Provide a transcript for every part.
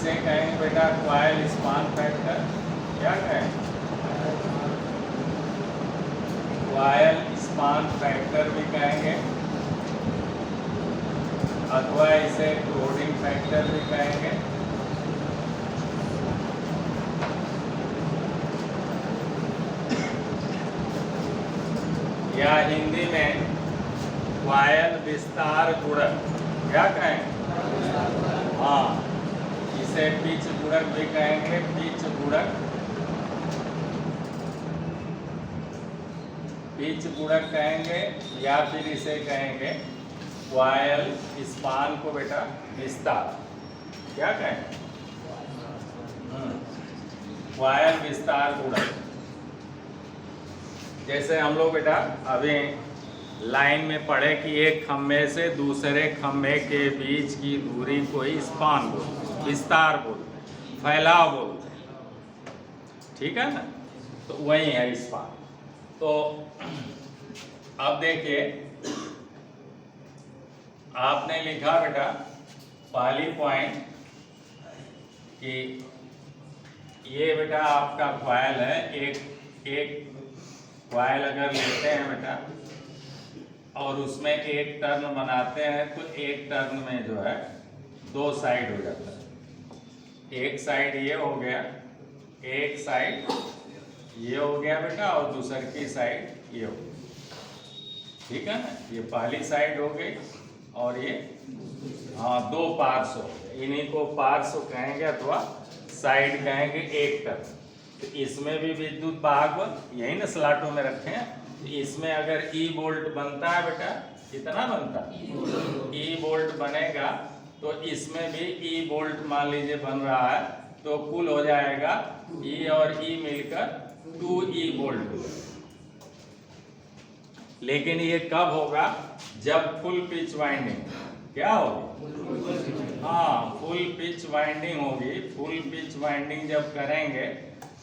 इसे कहेंगे बेटा कॉइल स्पान फैक्टर। क्या कहेंगे? कॉइल स्पान फैक्टर भी कहेंगे, अथवा इसे क्लोडिंग फैक्टर भी कहेंगे। या हिंदी में कॉइल विस्तार गुणक। क्या कहेंगे? हाँ, इसे पिच गुणक भी कहेंगे, पिच गुणक। पिच गुणक कहेंगे या फिर इसे कहेंगे कॉइल स्पान को बेटा विस्तार। क्या कहेंगे? कॉइल विस्तार गुणक। जैसे हम लोग बेटा अभी लाइन में पढ़े कि एक खम्भे से दूसरे खम्भे के बीच की दूरी को ही स्पान बोलते हैं, विस्तार बोलते हैं, फैलाव बोलते हैं। ठीक है ना? तो वही है स्पान। तो अब देखिए, आपने लिखा बेटा पहली पॉइंट कि ये बेटा आपका कॉइल है। एक कॉइल अगर लेते हैं बेटा और उसमें एक टर्न बनाते हैं तो एक टर्न में जो है दो साइड हो जाता है। एक साइड ये हो गया, एक साइड ये हो गया बेटा, और दूसरी की साइड ये हो गई। ठीक है ना? ये पहली साइड हो गई और ये दो पार्श्व। इन्हीं को पार्श्व कहेंगे अथवा साइड कहेंगे एक टर्न। तो इसमें भी विद्युत वाहक यही ना स्लॉटों में रखे हैं। इसमें अगर ई वोल्ट बनता है बेटा, कितना बनता है? ई वोल्ट बनेगा तो इसमें भी ई वोल्ट मान लीजिए बन रहा है, तो कुल हो जाएगा ई और ई मिलकर 2E वोल्ट। लेकिन ये कब होगा? जब फुल पिच वाइंडिंग। क्या होगी? हाँ, फुल पिच वाइंडिंग होगी। फुल पिच वाइंडिंग जब करेंगे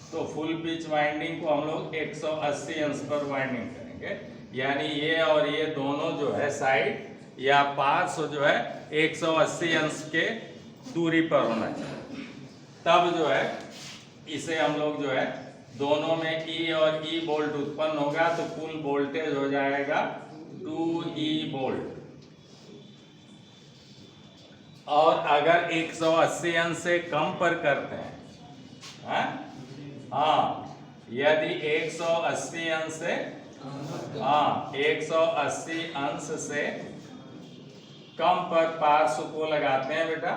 तो फुल पिच वाइंडिंग को हम लोग 180 अंश पर वाइंडिंग करेंगे। यानी ये और ये दोनों जो है साइड या पार्श्व जो है 180 अंश के दूरी पर होना चाहिए। तब जो है इसे हम लोग जो है दोनों में ई और ई वोल्ट उत्पन्न होगा, तो कुल वोल्टेज हो जाएगा 2E वोल्ट। और अगर 180 अंश से कम पर करते हैं, हाँ, यदि 180 अंश से 180 अंश से कम पर पार्श्व को लगाते हैं बेटा,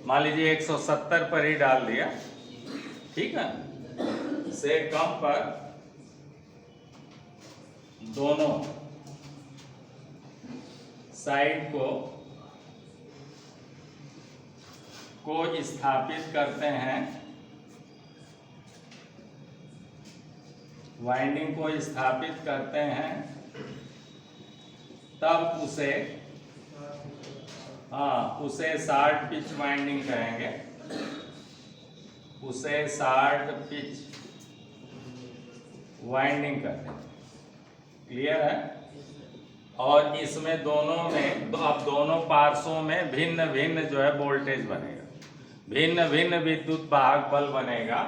मान लीजिए 170 पर ही डाल दिया, ठीक है, से कम पर दोनों साइड को स्थापित करते हैं, वाइंडिंग को स्थापित करते हैं, तब उसे शार्ट पिच वाइंडिंग कहेंगे। उसे शार्ट पिच वाइंडिंग करते हैं। क्लियर है? और इसमें दोनों में अब दोनों पार्श्वों में भिन्न भिन्न जो है वोल्टेज बनेगा, भिन्न भिन्न विद्युत वाहक बल बनेगा।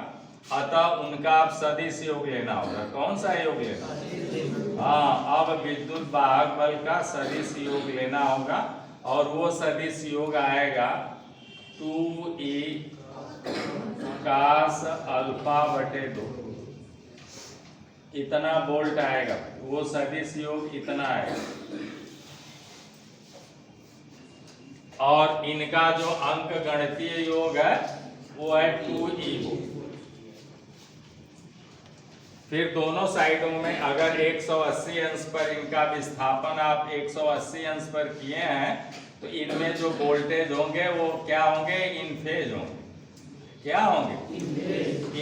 अतः उनका आप सदिश योग लेना होगा। कौन सा योग लेना? हाँ, अब विद्युत वाहक बल का सदिश योग लेना होगा, और वो सदिश योग आएगा 2E cos अल्फा बटे 2। इतना वोल्ट आएगा, वो सदिश योग इतना आएगा। और इनका जो अंक गणितीय योग है वो है 2E वोल्ट। फिर दोनों साइडों में अगर 180 अंश पर इनका विस्थापन आप 180 अंश पर किए हैं, तो इनमें जो वोल्टेज होंगे वो क्या होंगे? इन फेज होंगे। क्या होंगे?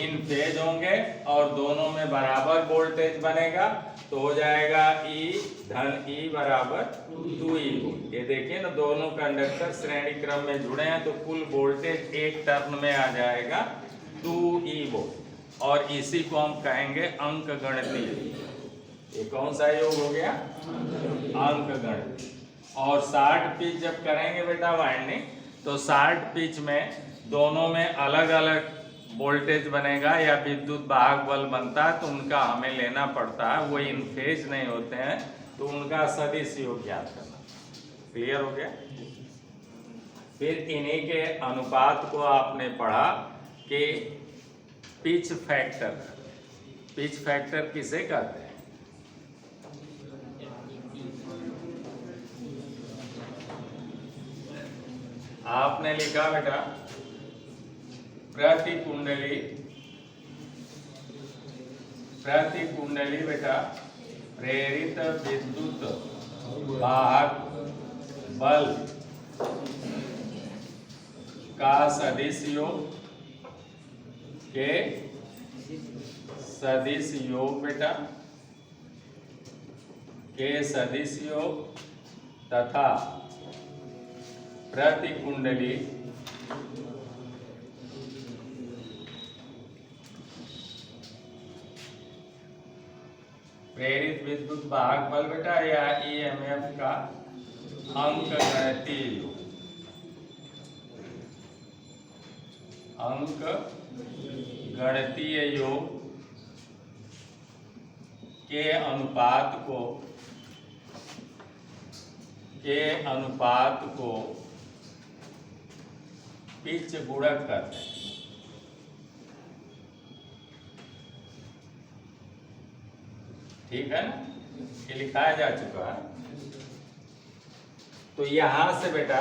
इन फेज होंगे, और दोनों में बराबर वोल्टेज बनेगा, तो हो जाएगा E धन E बराबर 2E वोल्ट। ये देखिए ना, दोनों कंडक्टर श्रेणी क्रम में जुड़े हैं, तो कुल वोल्टेज एक टर्न में आ जाएगा 2E वोल्ट। और इसी को हम कहेंगे अंक गणितीय। ये कौन सा योग हो गया? अंक गणितीय। और शार्ट पिच जब करेंगे बेटा वाइंडिंग, तो शार्ट पिच में दोनों में अलग अलग वोल्टेज बनेगा या विद्युत वाहक बल बनता है तो उनका हमें लेना पड़ता है, वो इन फेज नहीं होते हैं तो उनका सदिश योग ज्ञात करना। क्लियर हो गया? फिर इन्हीं के अनुपात को आपने पढ़ा कि पिच फैक्टर। पिच फैक्टर किसे कहते हैं? आपने लिखा बेटा प्रति कुंडली बेटा प्रेरित विद्युत वाहक बल का सदिश योग के सदिश योग बेटा के सदिश योग तथा प्रति कुंडली प्रेरित विद्युत वाहक बल बेटा या ईएमएफ का अंकगणितीय योग, अंकगणितीय योग के अनुपात को पिच गुणक कहते हैं। ठीक है ना? ये लिखाया जा चुका है। तो यहां से बेटा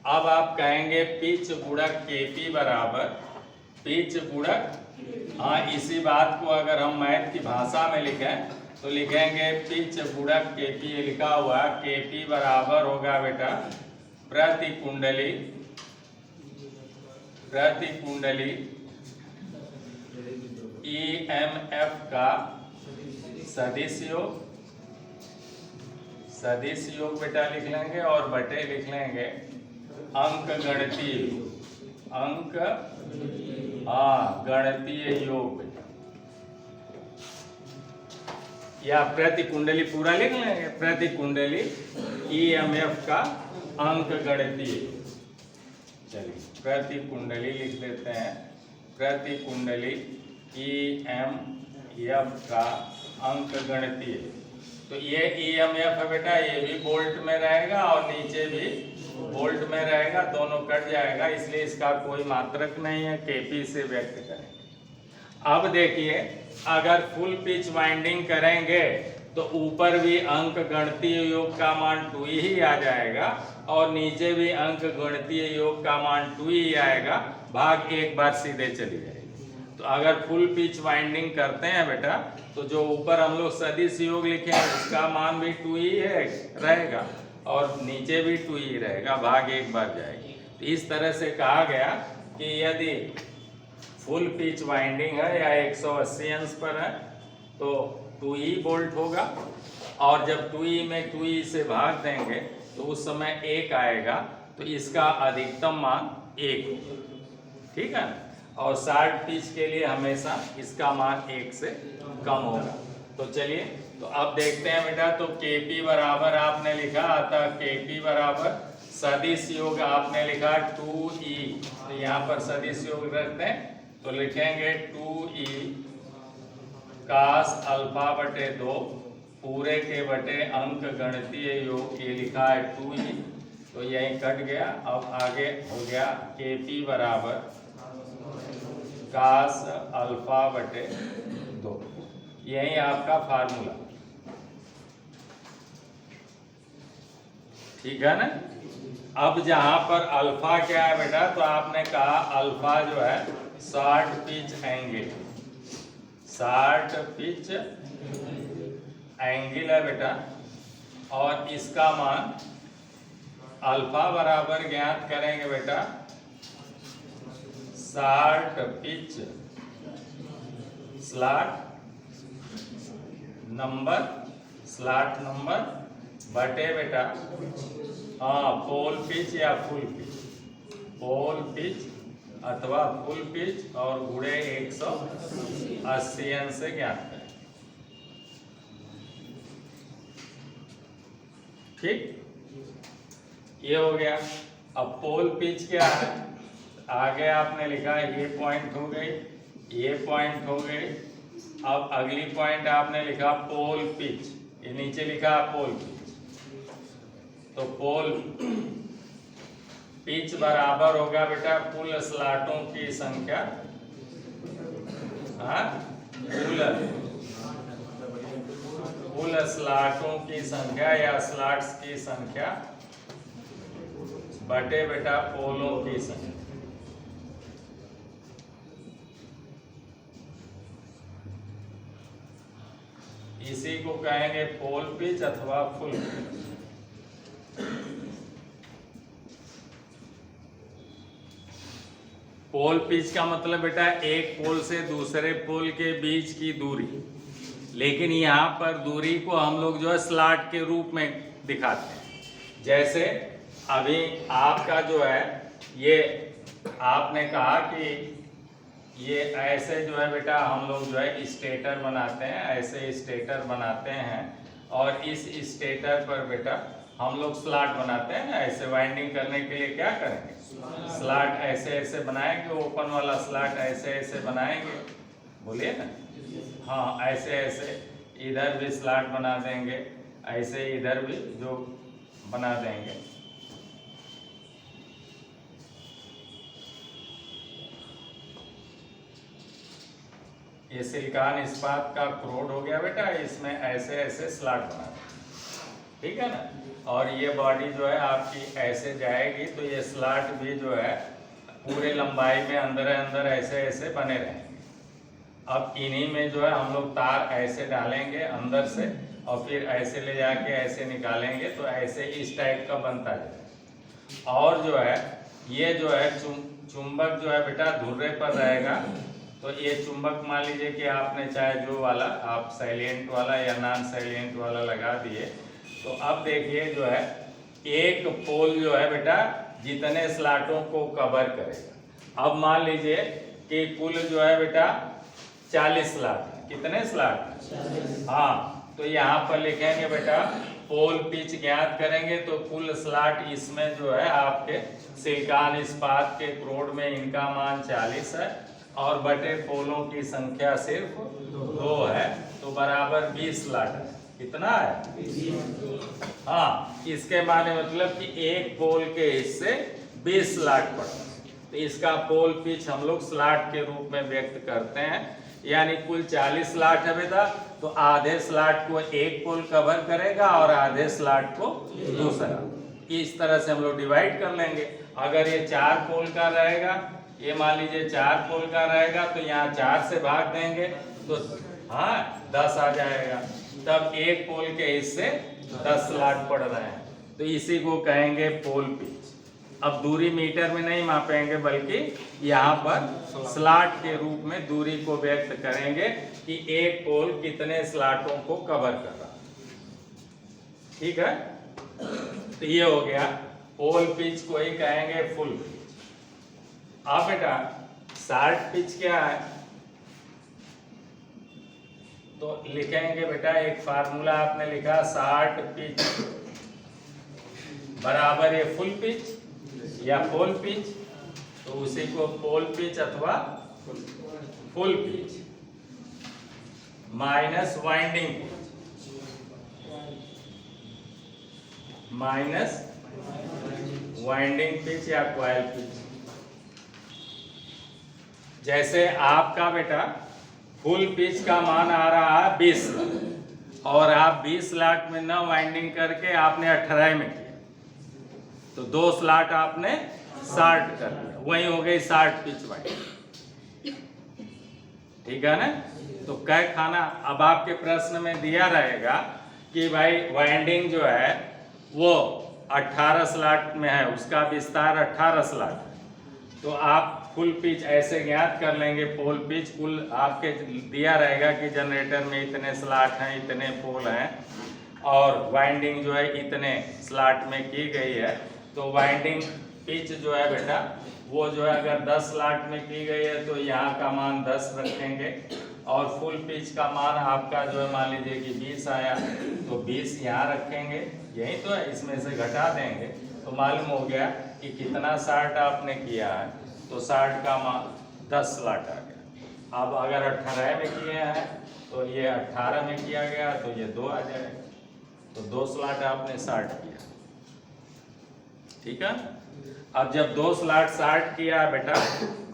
अब आप कहेंगे पिच गुणक केपी बराबर पिच गुणक, हाँ इसी बात को अगर हम मैथ की भाषा में लिखें तो लिखेंगे पिच गुणक केपी, लिखा हुआ केपी बराबर होगा बेटा प्रति कुंडली ईएमएफ का सदिश योग बेटा लिख लेंगे और बटे लिख लेंगे अंकगणितीय गणितीय योग बेटा, या प्रति कुंडली पूरा लिख लेंगे प्रति कुंडली ईएमएफ का अंकगणितीय। चलिए प्रति कुंडली लिख देते हैं प्रति कुंडली ईएमएफ का अंकगणितीय। तो ये ईएमएफ है बेटा, ये भी वोल्ट में रहेगा और नीचे भी वोल्ट में रहेगा, दोनों कट जाएगा, इसलिए इसका कोई मात्रक नहीं है, केपी से व्यक्त करेंगे। अब देखिए अगर फुल पिच वाइंडिंग करेंगे तो ऊपर भी अंक गणितीय योग का मान 2 ही आ जाएगा और नीचे भी अंक गणितीय योग का मान 2 ही आएगा, भाग एक बार सीधे चली जाएगी। तो अगर फुल पिच वाइंडिंग करते हैं बेटा तो जो ऊपर हम लोग सदिश योग लिखे हैं उसका मान भी 2 ही रहेगा और नीचे भी 2 ही रहेगा, भाग एक बार जाएगी। तो इस तरह से कहा गया कि यदि फुल पिच वाइंडिंग है या 180 अंश पर है तो 2 ही वोल्ट होगा और जब 2 ही में 2 ही से भाग देंगे तो उस समय 1 आएगा, तो इसका अधिकतम मान 1 होगा। ठीक है? और शार्ट पिच के लिए हमेशा इसका मान 1 से कम होगा। तो चलिए तो अब देखते हैं बेटा, तो केपी बराबर आपने लिखा आता, केपी बराबर सदिश योग आपने लिखा 2e, तो यहाँ पर सदिश योग रखते हैं तो लिखेंगे 2e कास अल्फा बटे 2 पूरे के बटे अंक गणितीय योग, ये लिखा है 2e, तो यही कट गया। अब आगे हो गया केपी बराबर कास अल्फा बटे 2, यही आपका फार्मूला। ठीक है ना? अब जहां पर अल्फा क्या है बेटा, तो आपने कहा अल्फा जो है short pitch angle, short pitch angle है बेटा, और इसका मान अल्फा बराबर ज्ञात करेंगे बेटा शॉर्ट पिच स्लॉट नंबर बटे बेटा पोल पिच या फुल पिच, पोल पिच अथवा फुल पिच और गुणे 180 अंश से ज्ञात करें। ठीक, ये हो गया। अब पोल पिच क्या है, आगे आपने लिखा ये पॉइंट हो गई, ये पॉइंट हो गई। अब अगली पॉइंट आपने लिखा पोल पिच, ये नीचे लिखा पोल पिच। तो पोल पिच बराबर होगा बेटा कुल स्लॉटों की संख्या, कुल स्लॉटों की संख्या या स्लॉट्स की संख्या बटे बेटा पोलों की संख्या। इसी को कहेंगे पोल पिच अथवा फुल पिच। पोल पिच का मतलब बेटा एक पोल से दूसरे पोल के बीच की दूरी, लेकिन यहाँ पर दूरी को हम लोग जो है स्लॉट के रूप में दिखाते हैं। जैसे अभी आपका जो है ये आपने कहा कि ये ऐसे जो है बेटा हम लोग जो है स्टेटर बनाते हैं, ऐसे स्टेटर बनाते हैं और इस स्टेटर पर बेटा हम लोग स्लॉट बनाते हैं ना। ऐसे वाइंडिंग करने के लिए क्या करेंगे, स्लॉट ऐसे ऐसे बनाएंगे, ओपन वाला स्लॉट ऐसे ऐसे बनाएंगे, बोलिए ना। हाँ, ऐसे ऐसे इधर भी स्लॉट बना देंगे, ऐसे इधर भी जो बना देंगे। ये सिलिकॉन इस्पात का क्रोड हो गया बेटा, इसमें ऐसे ऐसे स्लॉट बना देंगे, ठीक है ना। और ये बॉडी जो है आपकी ऐसे जाएगी, तो ये स्लॉट भी जो है पूरे लंबाई में अंदर अंदर ऐसे ऐसे बने रहेंगे। अब इन्हीं में जो है हम लोग तार ऐसे डालेंगे अंदर से और फिर ऐसे ले जाके ऐसे निकालेंगे, तो ऐसे इस टाइप का बनता जाएगा। और जो है ये जो है चुंबक जो है बेटा धुर्रे पर रहेगा। तो ये चुंबक मान लीजिए कि आपने चाहे जो वाला आप साइलेंट वाला या नॉन साइलेंट वाला लगा दिए। तो अब देखिए जो है एक पोल जो है बेटा जितने स्लॉटों को कवर करेगा। अब मान लीजिए कि कुल जो है बेटा 40 स्लॉट, कितने स्लॉट? हाँ, तो यहाँ पर लिखेंगे बेटा पोल पिच ज्ञात करेंगे, तो कुल स्लॉट इसमें जो है आपके सिलिकॉन इस्पात के क्रोड में इनका मान 40 है और बटे पोलों की संख्या सिर्फ 2 है, तो बराबर 20 स्लॉट है। कितना है? हाँ, इसके माने मतलब कि एक पोल के हिस्से 20 स्लॉट पड़ता है। तो इसका पोल पिच हम लोग स्लॉट के रूप में व्यक्त करते हैं। यानी कुल 40 स्लॉट है बेटा, तो आधे स्लॉट को एक पोल कवर करेगा और आधे स्लॉट को दूसरा। इस तरह से हम लोग डिवाइड कर लेंगे। अगर ये 4 पोल का रहेगा, ये मान लीजिए 4 पोल का रहेगा, तो यहाँ 4 से भाग देंगे तो हाँ 10 आ जाएगा। तब एक पोल के हिस्से 10 स्लॉट पड़ रहे हैं, तो इसी को कहेंगे पोल पिच। अब दूरी मीटर में नहीं मापेंगे, बल्कि यहाँ पर स्लॉट के रूप में दूरी को व्यक्त करेंगे कि एक पोल कितने स्लॉटों को कवर कर रहा है। ठीक है, तो ये हो गया पोल पिच को ही कहेंगे फुल पिच। अब बेटा शॉर्ट पिच क्या है, तो लिखेंगे बेटा एक फार्मूला आपने लिखा शॉर्ट पिच बराबर ये फुल पिच या पोल पिच, तो उसी को पोल पिच अथवा full pitch minus winding pitch minus winding pitch या कॉइल पिच। जैसे आपका बेटा फुल पिच का मान आ रहा है 20 और आप 20 स्लॉट में न वाइंडिंग करके आपने 18 में किया, तो 2 स्लॉट आपने शॉर्ट कर दिया, वही हो गई शॉर्ट पिच वाइंडिंग। ठीक है ना। तो कै खाना अब आपके प्रश्न में दिया रहेगा कि भाई वाइंडिंग जो है वो 18 स्लॉट में है, उसका विस्तार 18 स्लॉट है, तो आप फुल पिच ऐसे ज्ञात कर लेंगे। पोल पिच कुल आपके दिया रहेगा कि जनरेटर में इतने स्लॉट हैं, इतने पोल हैं और वाइंडिंग जो है इतने स्लॉट में की गई है, तो वाइंडिंग पिच जो है बेटा वो जो है अगर 10 स्लॉट में की गई है तो यहाँ का मान 10 रखेंगे और फुल पिच का मान आपका जो है मान लीजिए कि 20 आया, तो 20 यहाँ रखेंगे, यही तो है, इसमें से घटा देंगे तो मालूम हो गया कि कितना शॉर्ट आपने किया है। तो 60 का मान 10 स्लॉट आ गया। अब अगर 18 में किए हैं तो ये 18 में किया गया तो ये 2 आ जाएगा, तो 2 स्लॉट आपने 60 किया। ठीक है। अब जब 2 स्लॉट 60 किया बेटा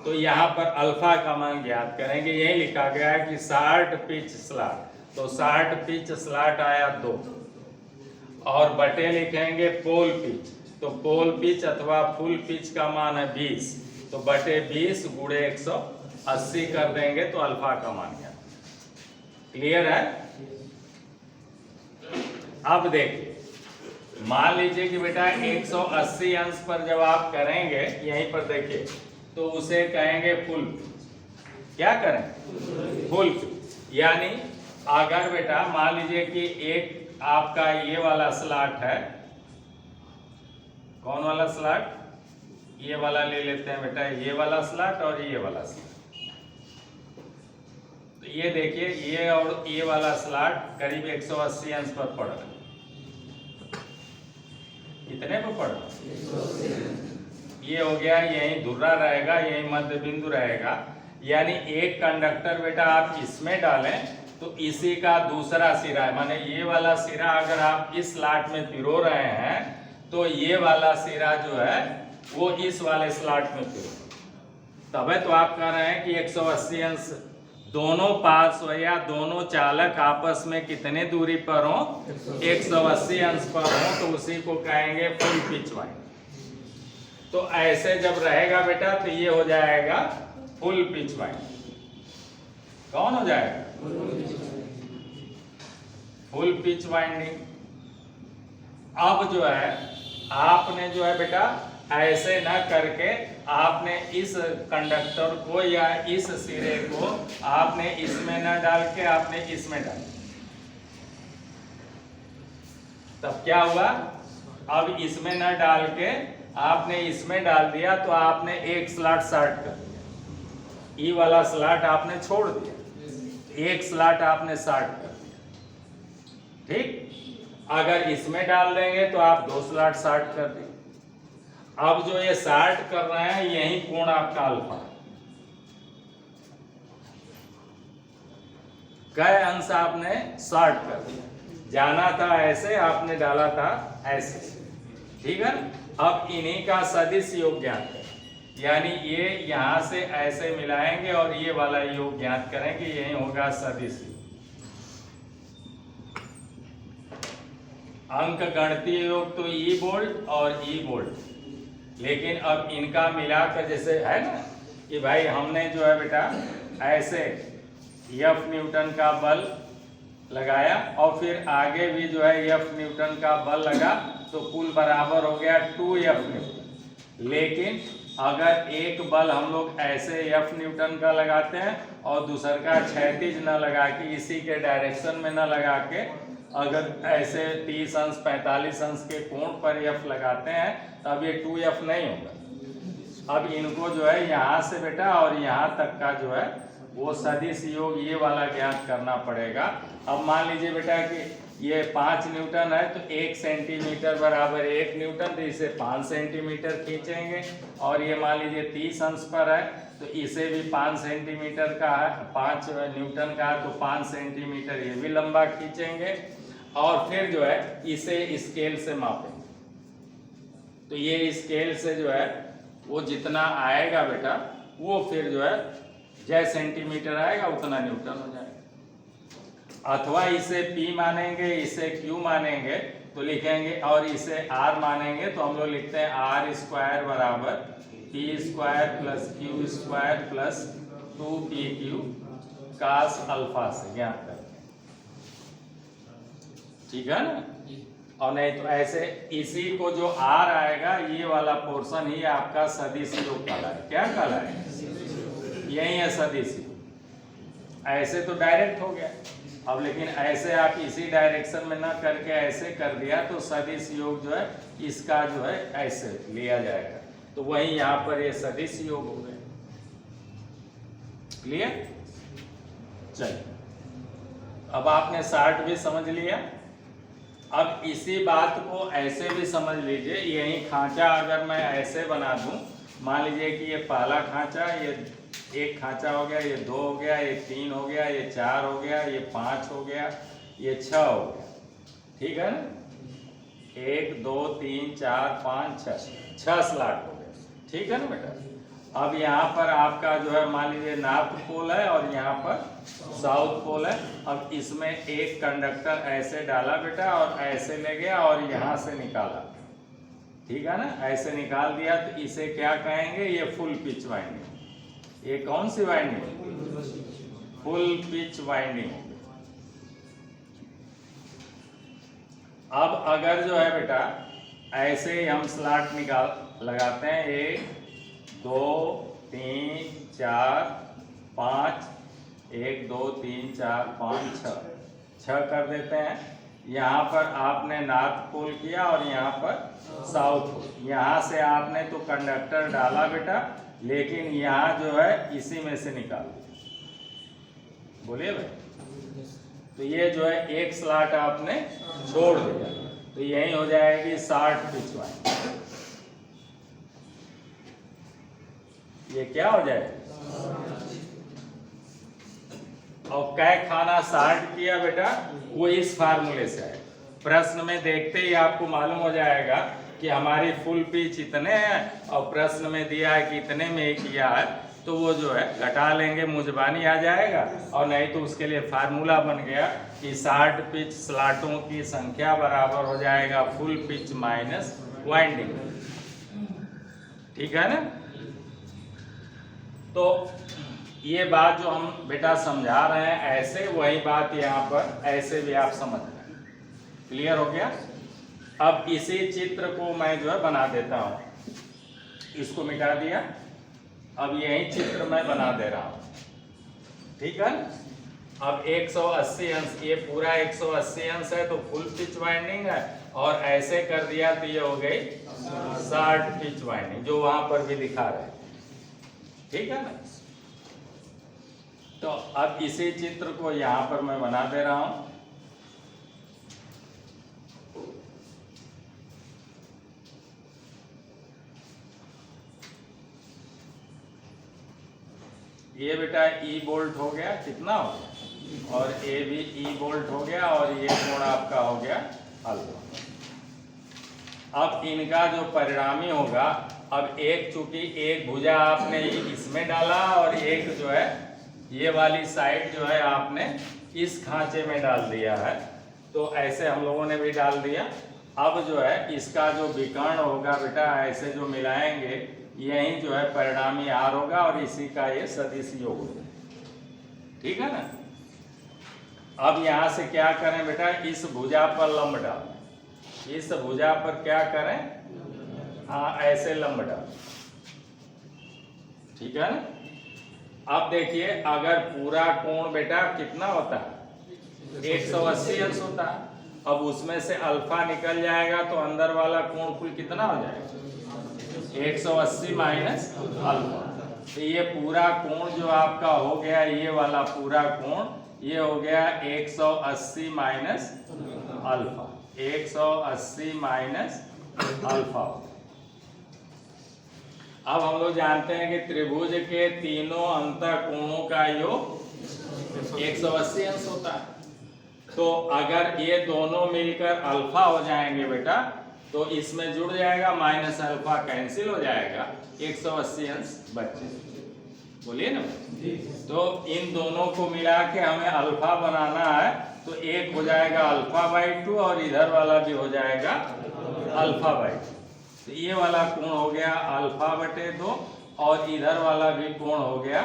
तो यहाँ पर अल्फा का मान ज्ञात करेंगे। यही लिखा गया है कि 60 पिच स्लॉट, तो 60 पिच स्लॉट आया 2 और बटे लिखेंगे पोल पिच, तो पोल पिच अथवा फुल पिच का मान है 20, तो बटे 20 गुणे 180 कर देंगे तो अल्फा का मान गया। क्लियर है। अब देखिए मान लीजिए कि बेटा 180 अंश पर जब आप करेंगे यहीं पर देखिए तो उसे कहेंगे फुल। क्या करें? फुल। यानी अगर बेटा मान लीजिए कि एक आपका ये वाला स्लॉट है, कौन वाला स्लॉट? ये वाला ले लेते हैं बेटा, ये वाला स्लॉट और ये वाला स्लॉट। तो ये देखिए ये और ये वाला स्लॉट करीब 180 अंश पर पड़ रहा है। कितने पर पड़ रहा है? ये हो गया, यही धुर्रा रहेगा, यही मध्य बिंदु रहेगा। यानी एक कंडक्टर बेटा आप इसमें डालें तो इसी का दूसरा सिरा है, माने ये वाला सिरा अगर आप इस स्लॉट में पिरो रहे हैं तो ये वाला सिरा जो है वो इस वाले स्लॉट में पिरो, तब तो आप कह रहे हैं कि 180 अंश दोनों पार्श्व या दोनों चालक आपस में कितने दूरी पर हो? 180 अंश पर हो, तो उसी को कहेंगे फुल पिच वाइंड। तो ऐसे जब रहेगा बेटा तो ये हो जाएगा फुल पिच वाइंड। कौन हो जाएगा? Full pitch winding. अब जो है आपने जो है बेटा ऐसे ना करके आपने इस कंडक्टर को या इस सिरे को आपने इसमें ना डाल के आपने इसमें डाल, तब क्या हुआ? अब इसमें ना डाल के आपने इसमें डाल दिया तो आपने एक स्लॉट शॉर्ट कर दिया, ई वाला स्लॉट आपने छोड़ दिया, एक स्लॉट आपने शॉर्ट कर दिया। ठीक। अगर इसमें डाल देंगे तो आप 2 स्लॉट शॉर्ट कर देंगे। अब जो ये शॉर्ट कर रहे हैं यही कोण आपका अल्फा। कई अंश आपने शॉर्ट कर दिया, जाना था ऐसे आपने डाला था ऐसे। ठीक है। अब इन्हीं का सदिश योग ज्ञात करें, यानी ये यहां से ऐसे मिलाएंगे और ये वाला योग ज्ञात करेंगे, यही होगा सदिश। अंक गणितीय योग तो ई बोल्ट और ई बोल्ट, लेकिन अब इनका मिलाकर जैसे है ना कि भाई हमने जो है बेटा ऐसे एफ न्यूटन का बल लगाया और फिर आगे भी जो है एफ न्यूटन का बल लगा तो कुल बराबर हो गया 2F न्यूटन। लेकिन अगर एक बल हम लोग ऐसे एफ न्यूटन का लगाते हैं और दूसर का क्षैतिज न लगा के इसी के डायरेक्शन में न लगा के अगर ऐसे 30 अंश 45 अंश के कोण पर एफ लगाते हैं तब ये 2F नहीं होगा। अब इनको जो है यहाँ से बेटा और यहाँ तक का जो है वो सदिश योग ये वाला ज्ञात करना पड़ेगा। अब मान लीजिए बेटा कि ये 5 न्यूटन है तो 1 सेंटीमीटर बराबर 1 न्यूटन, तो इसे 5 सेंटीमीटर खींचेंगे। और ये मान लीजिए 30 अंश पर है तो इसे भी 5 सेंटीमीटर का है, 5 न्यूटन का है तो 5 सेंटीमीटर ये भी लंबा खींचेंगे और फिर जो है इसे स्केल से मापेंगे। तो ये स्केल से जो है वो जितना आएगा बेटा वो फिर जो है जैसे सेंटीमीटर आएगा उतना न्यूटन हो जाएगा। अथवा इसे P मानेंगे, इसे Q मानेंगे तो लिखेंगे, और इसे R मानेंगे तो हम लोग लिखते हैं R स्क्वायर बराबर P square plus Q square plus 2PQ cos alpha से ज्ञात करते हैं। ठीक है ना। और नहीं तो ऐसे इसी को जो R आएगा ये वाला पोर्शन ही आपका सदिश योग कहलाए। क्या कहलाए? यही है सदिश योग। ऐसे तो डायरेक्ट हो गया, अब लेकिन ऐसे आप इसी डायरेक्शन में ना करके ऐसे कर दिया तो सदिश योग जो है इसका जो है ऐसे लिया जाएगा, तो वही यहाँ पर ये सदिश योग हो गए। क्लियर? चलिए अब आपने 60 भी समझ लिया। अब इसी बात को ऐसे भी समझ लीजिए, यही खांचा अगर मैं ऐसे बना दूं मान लीजिए कि ये पहला खांचा, ये एक खांचा हो गया, ये 2 हो गया, ये 3 हो गया, ये 4 हो गया, ये 5 हो गया, ये 6 हो गया। ठीक है ना, 1 2 3 4 5 6 स्लॉट हो गए। ठीक है ना बेटा। अब यहाँ पर आपका जो है मान लीजिए नॉर्थ पोल है और यहाँ पर साउथ पोल है। अब इसमें एक कंडक्टर ऐसे डाला बेटा और ऐसे ले गया और यहाँ से निकाला। ठीक है ना, ऐसे निकाल दिया तो इसे क्या कहेंगे, ये फुल पिच वाइंडिंग। ये कौन C winding? Full pitch winding. अब अगर जो है बेटा ऐसे ही हम स्लॉट लगाते हैं 1 2 3 4 5 1 2 3 4 5 6 कर देते हैं। यहाँ पर आपने नॉर्थ पोल किया और यहाँ पर साउथ पोल। यहाँ से आपने तो कंडक्टर डाला बेटा, लेकिन यहाँ जो है इसी में से निकाल, बोलिए भाई। तो ये जो है एक स्लॉट आपने छोड़ दिया, तो यही हो जाएगी 60 पिच वाइंडिंग। ये क्या हो जाएगा? और कै खाना 60 किया बेटा, वो इस फार्मूले से है। प्रश्न में देखते ही आपको मालूम हो जाएगा कि हमारी फुल पिच इतने हैं और प्रश्न में दिया है कि इतने में ही किया है, तो वो जो है घटा लेंगे, मुजबानी आ जाएगा। और नहीं तो उसके लिए फार्मूला बन गया कि 60 पिच स्लॉटों की संख्या बराबर हो जाएगा फुल पिच माइनस वाइंडिंग। ठीक है ना। तो ये बात जो हम बेटा समझा रहे हैं ऐसे, वही बात यहाँ पर ऐसे भी आप समझ रहे हैं। क्लियर हो गया। अब इसी चित्र को मैं जो है बना देता हूँ, इसको मिटा दिया, अब यही चित्र मैं बना दे रहा हूँ। ठीक है। अब 180 अंश, ये पूरा 180 अंश है तो फुल पिच वाइंडिंग है, और ऐसे कर दिया तो ये हो गई 60 पिच वाइंडिंग, जो वहां पर भी दिखा रहे हैं। ठीक है ना। तो अब इसी चित्र को यहां पर मैं बना दे रहा हूं। ये बेटा ई बोल्ट हो गया, कितना हो गया, और ए भी ई बोल्ट हो गया, और ये कोण आपका हो गया अल्फा। अब इनका जो परिणामी होगा, अब एक चूंकि एक भुजा आपने इसमें डाला और एक जो है ये वाली साइड जो है आपने इस खांचे में डाल दिया है, तो ऐसे हम लोगों ने भी डाल दिया। अब जो है इसका जो विकर्ण होगा बेटा, ऐसे जो मिलाएंगे यही जो है परिणामी आर होगा, और इसी का ये सदिश योग होगा। ठीक है ना। अब यहां से क्या करें बेटा, इस भुजा पर लंब डाल, इस भुजा पर क्या करें, हाँ ऐसे लंब डाल। ठीक है ना। अब देखिए अगर पूरा कोण बेटा कितना होता है, 180 अंश होता है। अब उसमें से अल्फा निकल जाएगा तो अंदर वाला कोण कुल कितना हो जाएगा, 180 माइनस अल्फा। तो ये पूरा कोण जो आपका हो गया, ये वाला पूरा कोण ये हो गया 180 माइनस अल्फा, 180 माइनस अल्फा। अब हम लोग जानते हैं कि त्रिभुज के तीनों अंतःकोणों का योग 180 अंश होता है। तो अगर ये दोनों मिलकर अल्फा हो जाएंगे बेटा, तो इसमें जुड़ जाएगा, माइनस अल्फा कैंसिल हो जाएगा, 180 अंश बचे। बोलिए ना। तो इन दोनों को मिला के हमें अल्फा बनाना है, तो एक हो जाएगा अल्फा/2 और इधर वाला भी हो जाएगा अल्फा/2। तो ये वाला कोण हो गया अल्फा/2 और इधर वाला भी कोण हो गया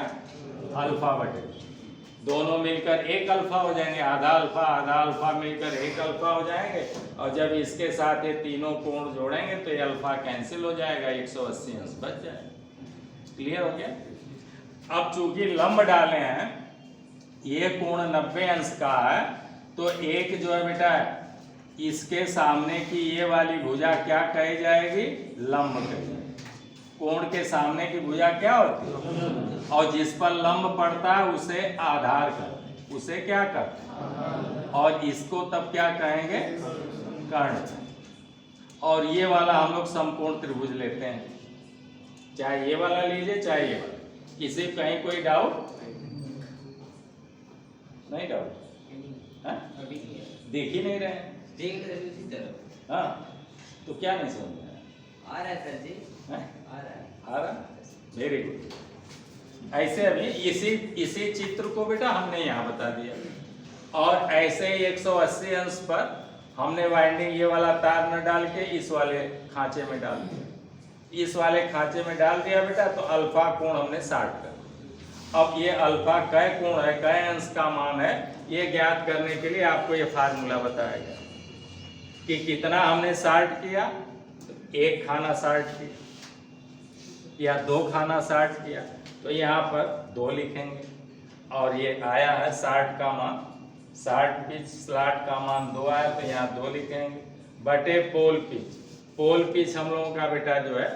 अल्फा/2। दोनों मिलकर एक अल्फा हो जाएंगे, आधा अल्फा मिलकर एक अल्फा हो जाएंगे, और जब इसके साथ ये तीनों कोण जोड़ेंगे तो ये अल्फा कैंसिल हो जाएगा, 180 अंश बच जाएगा। क्लियर हो गया। अब चूंकि लंब डाले हैं, ये कोण 90 अंश का है, तो एक जो है बेटा इसके सामने की ये वाली भुजा क्या कही जाएगी, लंब कही जाएगी। कोण के सामने की भुजा क्या होती है, और जिस पर लंब पड़ता है उसे आधार करते हैं, उसे क्या करते हैं, और इसको तब क्या कहेंगे, कर्ण। और ये वाला हम लोग समकोण त्रिभुज लेते हैं। चाहे ये वाला लीजिए चाहे ये वाला, किसी कहीं कोई डाउट नहीं? डाउट देख ही नहीं रहे हैं। देख रहे उसी तरफ। हाँ, तो क्या नहीं समझ में आ रहा है सर जी, है? आ रहा है। आ रहा? Very good. ऐसे अभी इसी चित्र को बेटा हमने यहाँ बता दिया, और ऐसे ही 180 अंश पर हमने वाइंडिंग ये वाला तार न डाल के इस वाले खांचे में डाल दिया। इस वाले खांचे में डाल दिया बेटा, तो अल्फा कोण हमने 60 कर दिया। अब ये अल्फा कै कोण है, कै अंश का मान है, ये ज्ञात करने के लिए आपको ये फार्मूला बताया गया कि कितना हमने 60 किया, तो एक खाना 60 किया या दो खाना 60 किया, तो यहाँ पर 2 लिखेंगे, और ये आया है 60 का मान, 60 पिच स्लॉट का मान 2 आया, तो यहाँ 2 लिखेंगे बटे पोल पिच। पोल पिच हम लोगों का बेटा जो है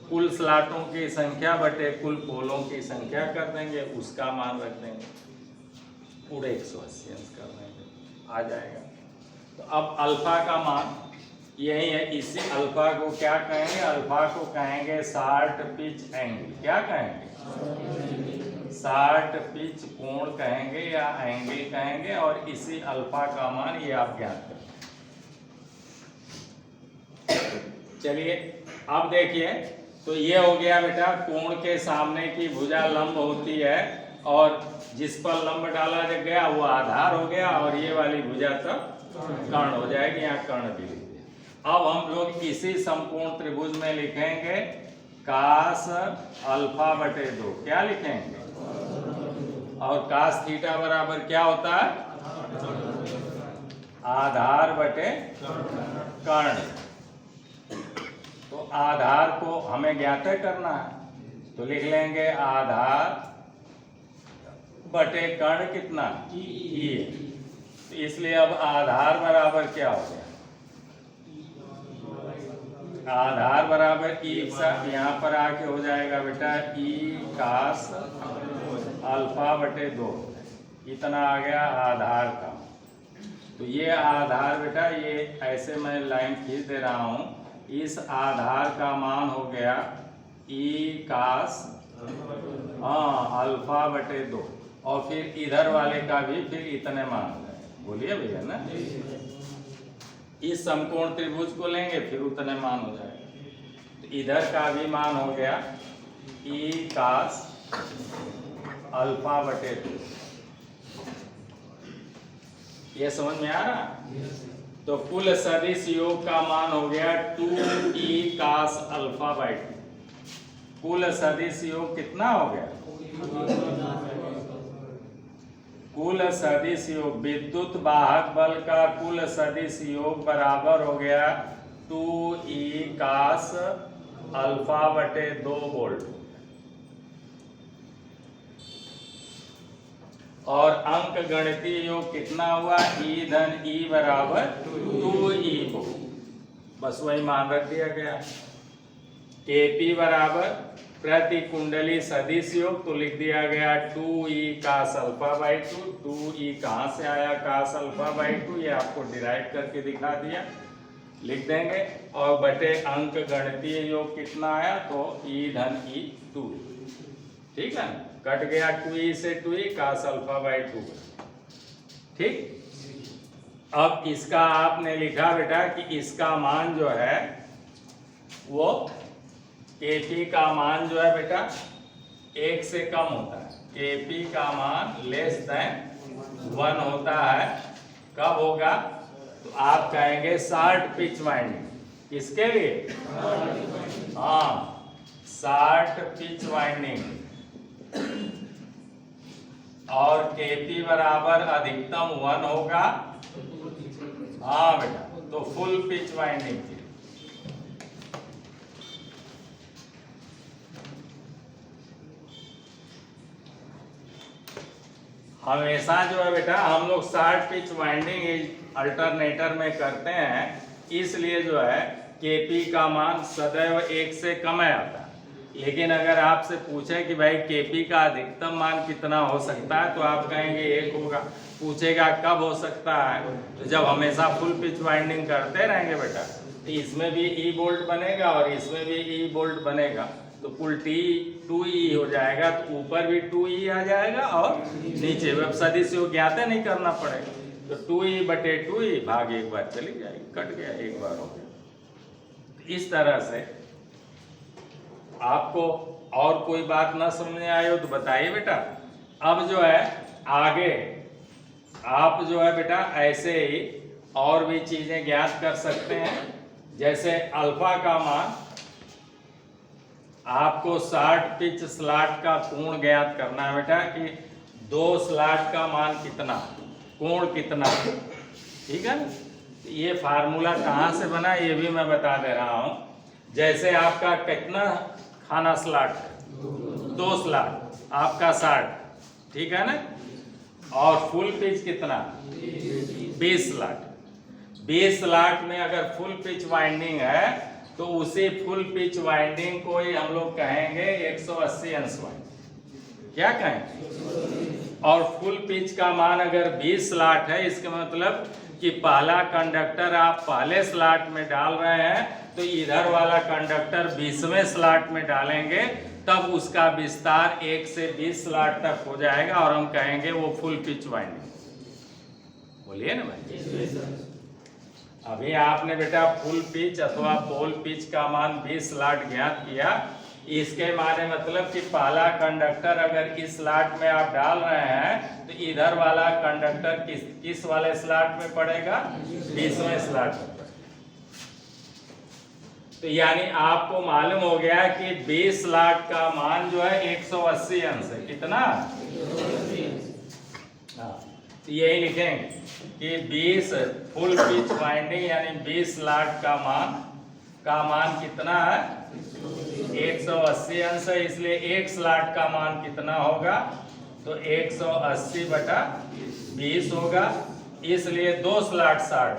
कुल स्लॉटों की संख्या बटे कुल पोलों की संख्या कर देंगे, उसका मान रख देंगे, पूरे 180 अंश कर देंगे, आ जाएगा। तो अब अल्फा का मान यही है, इसी अल्फा को क्या कहेंगे? अल्फा को कहेंगे 60 पिच एंगल। क्या कहेंगे? 60 पिच कोण कहेंगे या एंगल कहेंगे, और इसी अल्फा का मान ये आप ज्ञात करें। चलिए अब देखिए, तो ये हो गया बेटा कोण के सामने की भुजा लंब होती है, और जिस पर लंब डाला गया वो आधार हो गया, और ये वाली भुजा तब कर्ण हो जाएगी, यहाँ कर्ण भी लिख दिया। अब हम लोग इसी समकोण त्रिभुज में लिखेंगे कास अल्फा बटे 2। क्या लिखेंगे? और कास थीटा बराबर क्या होता है? आधार बटे कर्ण। तो आधार को हमें ज्ञात करना है, तो लिख लेंगे आधार बटे कर्ण कितना? ई। तो इसलिए अब आधार बराबर क्या हो गया? आधार बराबर ई, यहाँ पर आके हो जाएगा बेटा ई कास अल्फा बटे 2, इतना आ गया आधार का। तो ये आधार बेटा, ये ऐसे मैं लाइन खींच दे रहा हूँ, इस आधार का मान हो गया ई कास अल्फा बटे 2, और फिर इधर वाले का भी फिर इतने मान हो जाएगा। बोलिए भैया ना, इस समकोण त्रिभुज को लेंगे फिर उतने मान हो जाएगा। तो इधर का भी मान हो गया ई कास अल्फा बटे 2। ये समझ में आ रहा? तो कुल सदिश योग का मान हो गया 2e कास अल्फा बाई 2। कुल सदिश योग कितना हो गया? कुल सदिश योग विद्युत वाहक बल का कुल सदिश योग बराबर हो गया 2e कास अल्फा बटे 2 वोल्ट। और अंक गणितीय योग कितना हुआ? ई धन ई बराबर 2e को, बस वही मान रख दिया गया। Kp बराबर प्रति कुंडली सदिश योग, तो लिख दिया गया 2e cos alpha by 2। 2e कहाँ से आया? कास अल्फा बाई 2, ये आपको डिराइव करके दिखा दिया, लिख देंगे। और बटे अंक गणितीय योग कितना आया? तो ई धन ई 2, ठीक है, कट गया 2e से 2e कास अल्फा बाई 2। ठीक। अब इसका आपने लिखा बेटा कि इसका मान जो है वो Kp का मान जो है बेटा 1 से कम होता है। Kp का मान लेस देन 1 होता है। कब होगा? तो आप कहेंगे 60 पिच वाइंडिंग। किसके लिए? हाँ, 60 पिच वाइंडिंग। और Kp बराबर अधिकतम 1 होगा। हाँ बेटा, तो फुल पिच वाइंडिंग की। हमेशा जो है बेटा हम लोग 60 पिच वाइंडिंग अल्टरनेटर में करते हैं, इसलिए जो है Kp का मान सदैव 1 से कम आता है। लेकिन अगर आपसे पूछे कि भाई Kp का अधिकतम मान कितना हो सकता है, तो आप कहेंगे 1 होगा। पूछेगा कब हो सकता है, तो जब हमेशा फुल पिच वाइंडिंग करते रहेंगे बेटा, तो इसमें भी ई बोल्ट बनेगा और इसमें भी ई बोल्ट बनेगा, तो कुल टी 2e हो जाएगा, तो ऊपर भी 2e आ जाएगा और नीचे भी। अब सदिश योग ज्ञात नहीं करना पड़ेगा, तो 2e बटे 2e भाग एक बार चली जाएगी, कट गया, एक बार हो गया। इस तरह से आपको और कोई बात ना समझ में आए हो तो बताइए बेटा। अब जो है आगे आप जो है बेटा ऐसे ही और भी चीजें ज्ञात कर सकते हैं। जैसे अल्फा का मान आपको 60 पिच स्लॉट का कोण ज्ञात करना है बेटा, कि 2 स्लॉट का मान कितना, कोण कितना, ठीक है ना। ये फार्मूला कहाँ से बना ये भी मैं बता दे रहा हूँ। जैसे आपका कितना खाना स्लॉट, 2 स्लॉट, आपका 60, ठीक है ना, और फुल पिच कितना, 20 स्लॉट। 20 स्लॉट में अगर फुल पिच वाइंडिंग है तो उसी फुल पिच वाइंडिंग को ही हम लोग कहेंगे 180 अंश वाइंडिंग, क्या कहेंगे। और फुल पिच का मान अगर 20 स्लॉट है, इसका मतलब कि पहला कंडक्टर आप पहले स्लॉट में डाल रहे हैं, तो इधर वाला कंडक्टर 20वें स्लॉट में डालेंगे, तब उसका विस्तार 1 से 20 स्लॉट तक हो जाएगा और हम कहेंगे वो फुल पिच वाइंडिंग। बोलिए ना भाई। अभी आपने बेटा फुल पिच अथवा पोल पिच का मान 20 स्लॉट ज्ञात किया। इसके माने मतलब कि पहला कंडक्टर अगर इस स्लॉट में आप डाल रहे हैं तो इधर वाला कंडक्टर किस वाले स्लॉट में पड़ेगा, 20वें स्लॉट में। तो यानी आपको मालूम हो गया कि 20 स्लॉट का मान जो है 180 अंश है। कितना, तो यही लिखेंगे कि 20 फुल पिच वाइंडिंग यानी 20 स्लॉट का मान कितना है, 180 अंश है। इसलिए एक स्लॉट का मान कितना होगा, तो 180 बटा 20 होगा। इसलिए 2 स्लॉट 60,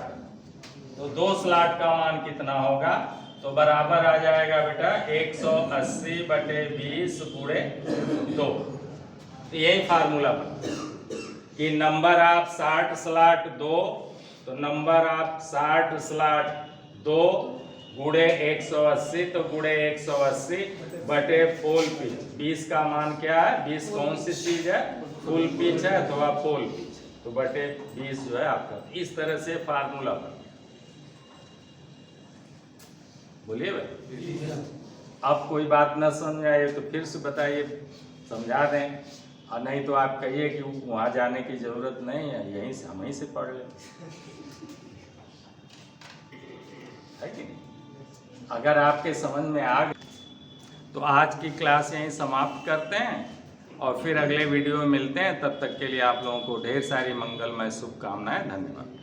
तो 2 स्लॉट का मान कितना होगा, तो बराबर आ जाएगा बेटा 180 बटे 20 गुणे 2। तो यही फार्मूला बना कि नंबर ऑफ 60 स्लॉट 2, तो नंबर ऑफ 60 स्लॉट 2 गुणे 180, तो गुणे 180 बटे फुल पिच। 20 का मान क्या है, 20 कौन सी चीज है, फुल पिच है अथवा पोल पिच, तो बटे 20 जो है आपका। इस तरह से फार्मूला बना। बोलिए भाई। अब कोई बात ना समझ आए तो फिर से बताइए, समझा दें, और नहीं तो आप कहिए कि वहाँ जाने की जरूरत नहीं है, यहीं से हम ही से पढ़ लें, है कि नहीं। अगर आपके समझ में आ गए तो आज की क्लास यहीं समाप्त करते हैं और फिर अगले वीडियो में मिलते हैं। तब तक के लिए आप लोगों को ढेर सारी मंगलमय शुभकामनाएं। धन्यवाद।